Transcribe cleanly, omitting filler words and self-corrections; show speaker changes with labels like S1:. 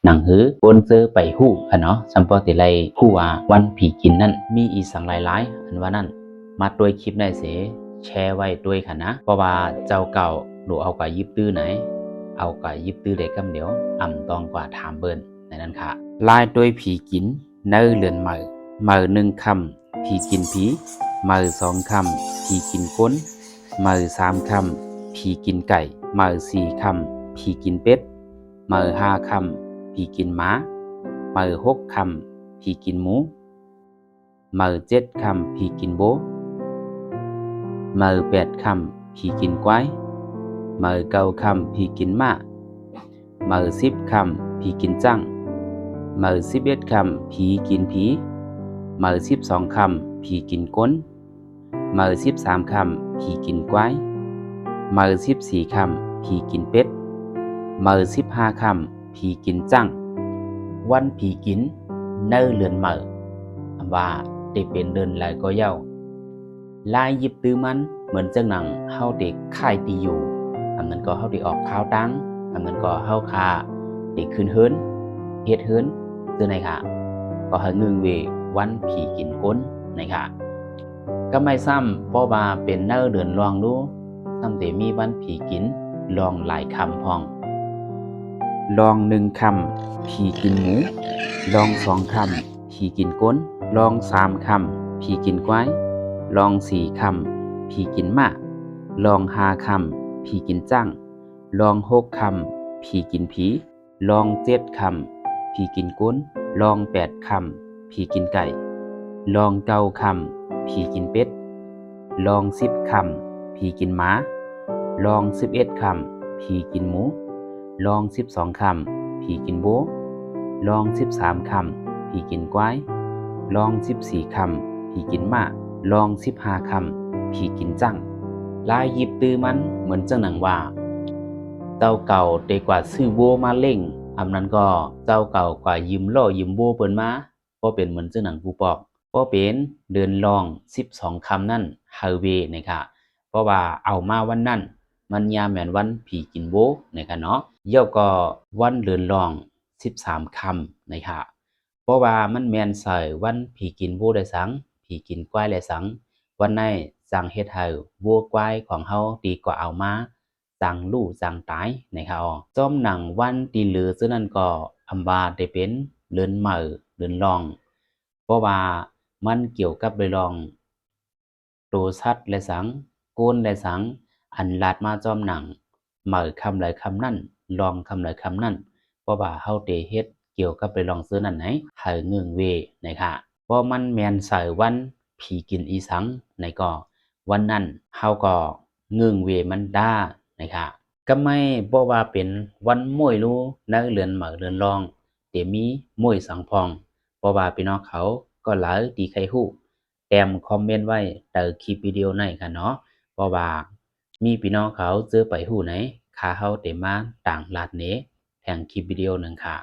S1: หนังหื้อปนเจอไปหู้ค่ะเนาะสัมปอติไลผู้ว่าวันผีกินนั่นมีอีสังหลายอันว่านั่นมาด้วยคลิปได้เสแชร์ไว้ด้วยค่ะนะเพราะว่าเจ้าเก่าหนูเอากว่ายิบตื้อไหนเอากว่ายิบตื้อเด็กกำเดียวตองกว่าถามเบิ้นในนั้นค่ะลายด้วยผีกินเนื้อเลือนเหมือหนึ่งคำผีกินผีเหมือสองคำผีกินก้นเหมือสามคำผีกินไก่เหมือสี่คำผีกินเป็ดเหมือห้าคำผีกินหมาเหมือหกคำผีกินหมูเหมือเจ็ดคำผีกินโบเหมือแปดคำผีกินควายเหมือเก้าคำผีกินม้าเหมือสิบคำผีกินจั่งเหมือ11คำผีกินผีเหมือ12คำผีกินก้นเหมือ13คำผีกินควายเหมือ14คำผีกินเป็ดเหมือ15คำผีกินจั่งวันผีกินเนื้อเลือนเหมือว่าได้เป็นเดินหลายก็เย้าลายยิบตื้อมันเหมือนจังหนังเฮาเด็กค่ายตีอยู่นั้นก็เฮาได้ออกข้าวตังนั้นก็เฮาคาได้ขึ้นเฮิรนเฮ็ดเฮิรนซื่อไหนค่ะก็ให้เงึงเววันผีกินก้นไหนค่ะก็ไม่ซ้ำเพราะว่าเป็นเนื้อเดือนรองรู้ซ้ำแต่มีวันผีกินลองหลายคำพองลองหนึ่งคำผีกินหมูลองสองคำผีกินก้นลองสามคำผีกินควายลองสี่คำผีกินม้าลองห้าคำผีกินจั่งลองหกคำผีกินผีลองเจ็ดคำผีกินก้นลอง8คำผีกินไก่ลอง9คำผีกินเป็ดลอง10คำผีกินหมาลอง11คำผีกินหมูลอง12คำผีกินโบลอง13คำผีกินควายลอง14คำผีกินม้าลอง15คำผีกินจั่งลายยิบตื้อมันเหมือนจังหนังว่าเจ้าเก่าเด็กกว่าซื้อโบมาเล่งนั้นก็เจ้าเก่ากว่ายืมล่อยืมโบเปิ้นมาบ่เป็นเหมือนจังหนังผู้ปอกบ่เป็นเดินลอง12คำนั่นไฮเวย์นะคะเพราะว่าเอามาวันนั้นมันยามแม่นวันผีกินโบนะคะเนาะเยี่ยวก็วันเดินลอง13คำนะคะเพราะว่ามันแม่นใส่วันผีกินโบได้สังผีกินควายได้สังวันไหนสั่งเฮ็ดให้วัวควายของเฮาดีกว่าเอามาสั่งลู่สั่งตายนะครับจอมหนังวันตีเหลือซึ่งนั่นก็ว่าได้เป็นเดินเหม่อเดินลองเพราะว่ามันเกี่ยวกับเรื่องลองโตชัดและสังโกนและสังอันลาดมาจอมหนังเหม่อคำหลายคำนั่นลองคำหลายคำนั่นเพราะว่าเฮาได้เฮ็ดเกี่ยวกับเรื่องลองซื้อนั่นไหนให้เงื่องเวนะคะเพราะมันแม่นใส่วันผีกินอีสังในก็วันนั้นเฮาก็เงื่องเวมันด้านะคะก็ไม่บอกว่าเป็นวันมวยรู้นักเรียนเหมือเรียนรองเดี๋ยวมีมวยสังพองเพราะว่าพี่น้องเขาก็หลายดีใครฮู้แต้มคอมเมนต์ไว้ใต้คลิปวิดีโอในค่ะเนาะเพราะว่ามีพี่น้องเขาเจอไปฮู้ไหนขาเฮาเต็มมาต่างลาดเนแห่งคลิปวิดีโอหนึ่งค่ะ